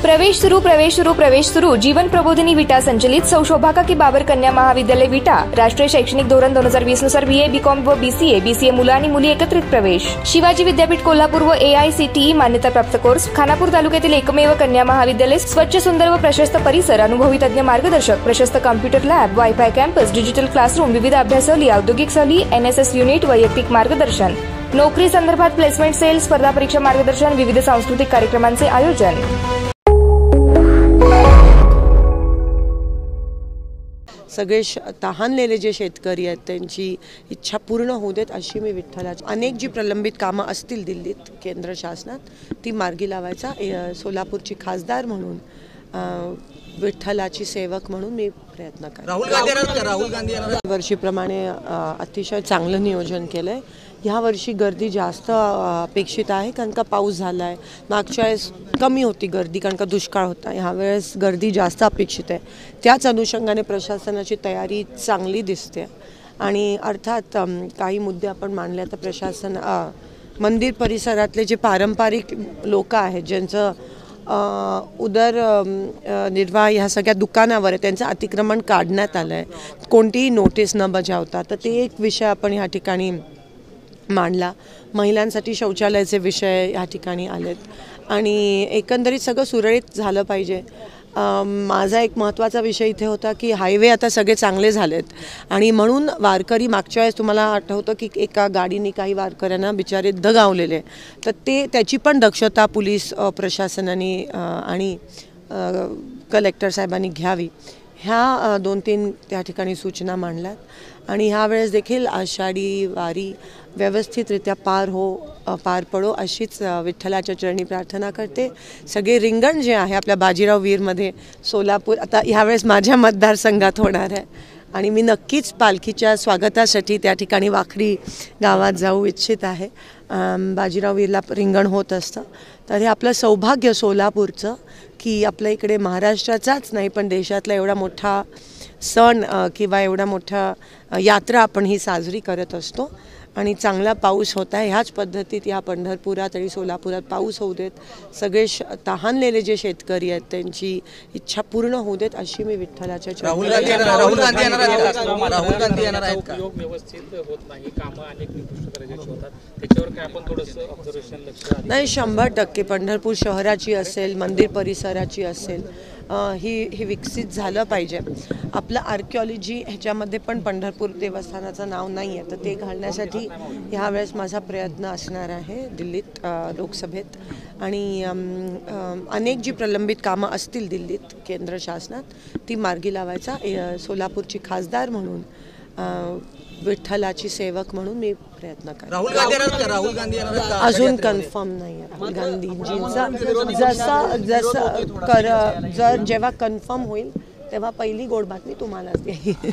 प्रवेश सुरू जीवन प्रबोधिनी विटा संचलित सौ शोभाकाकी बाबर कन्या महाविद्यालय विटा राष्ट्रीय शैक्षणिक धोरण 2020 नुसार बीए बीकॉम व बीसीए मुलं आणि मुली एकत्रित प्रवेश शिवाजी विद्यापीठ कोल्हापूर व AICTE मान्यताप्राप्त कोर्स खानापूर तालुक्यातील एकमेव कन्या महाविद्यालय स्वच्छ सुंदर व प्रशस्त परिसर अनुभवी तज्ञ मार्गदर्शक प्रशस्त computer lab wifi campus digital classroom विविध अभ्यासोली औद्योगिक सहली NSS युनिट वैयक्तिक मार्गदर्शन नोकरी संदर्भात प्लेसमेंट सेल स्पर्धा परीक्षा मार्गदर्शन विविध सांस्कृतिक कार्यक्रमांचे आयोजन। सगळे तहानलेले जे शेतकरी आहेत त्यांची इच्छा पूर्ण होऊ देत अशी मी विठ्ठलाची अनेक जी प्रलंबित कामं असतील दिल्लीत केंद्र शासनात ती मार्गी लावायचा सोलापूरची खासदार म्हणून विठ्ठलाची सेवक म्हणून मी प्रयत्न करते। राहुल गांधी वर्षीप्रमाणे अतिशय चांगलं नियोजन केलंय। ह्या वर्षी गर्दी जास्त अपेक्षित आहे कारण का पाऊस झाला आहे। मागच्या वेळेस कमी होती गर्दी कारण का दुष्काळ होता। ह्या वेळेस गर्दी जास्त अपेक्षित आहे। त्याच अनुषंगाने प्रशासनाची तयारी चांगली दिसते आणि अर्थात काही मुद्दे आपण मांडले तर प्रशासन मंदिर परिसरातले जे पारंपरिक लोक आहेत ज्यांचं उदरनिर्वाह ह्या सगळ्या दुकानावर त्यांचं अतिक्रमण काढण्यात आलं आहे कोणतीही नोटीस न बजावता तर ते एक विषय आपण ह्या ठिकाणी मांडला। महिलांसाठी शौचालयाचे विषय या ठिकाणी आलेत आणि एकंदरीत सगळं सुरळीत झालं पाहिजे। माझा एक महत्त्वाचा विषय इथे होता की हायवे आता सगळे चांगले झालेत आणि म्हणून वारकरी मागच्या वेळेस तुम्हाला आठवतं की एका गाडीने काही वारकऱ्यांना बिचारे दगावलेले तर त्याची पण दक्षता पोलीस प्रशासनाने आणि कलेक्टर साहेबांनी घ्यावी। ह्या 2-3 त्या ठिकाणी सूचना मांडल्यात आणि ह्या वेळेस देखील आषाढी वारी व्यवस्थितरित्या पार पडो अशीच विठ्ठलाच्या चरणी प्रार्थना करते। सगळे रिंगण जे आहे आपल्या बाजीराव वीरमध्ये सोलापूर आता ह्यावेळेस माझ्या मतदारसंघात होणार आहे आणि मी नक्कीच पालखीच्या स्वागतासाठी त्या ठिकाणी वाखरी गावात जाऊ इच्छित आहे। बाजीराव वीरला रिंगण होत असतं तर हे आपलं सौभाग्य सोलापूरचं की आपल्या इकडे महाराष्ट्राचाच नाही पण देशातला एवढा मोठा सण किंवा एवढा मोठा यात्रा आपण ही साजरी करत असतो आणि चांगला पाऊस होत आहे। ह्याच पद्धतीत या पंढरपुरात आणि सोलापुरात पाऊस होऊ देत। सगळे तहानलेले जे शेतकरी आहेत त्यांची इच्छा पूर्ण होऊ देत अशी मी विठ्ठलाच्या राहुल गांधी येणार आहेत का? व्यवस्थित होत नाही कामं अनेक निकृष्ट दर्जाची होतात त्याच्यावर काय आपण थोडंसं ऑब्झर्वेशन लक्ष नाही 100% पंढरपूर शहराची असेल मंदिर परिसराची असेल ही विकसित झालं पाहिजे। आपलं आर्किओलॉजी ह्याच्यामध्ये पण पंढरपूर देवस्थानाचं नाव नाही आहे तर ते घालण्यासाठी ह्यावेळेस माझा प्रयत्न असणार आहे दिल्लीत लोकसभेत आणि अनेक जी प्रलंबित कामं असतील दिल्लीत केंद्र शासनात ती मार्गी लावायचा सोलापूरची खासदार म्हणून विठ्ठलाची सेवक म्हणून मी प्रयत्न करते। राहुल गांधी अजून कन्फर्म नाही आहे। राहुल गांधींचा जसं जेव्हा कन्फर्म होईल तेव्हा पहिली गोड बातमी तुम्हालाच देईल।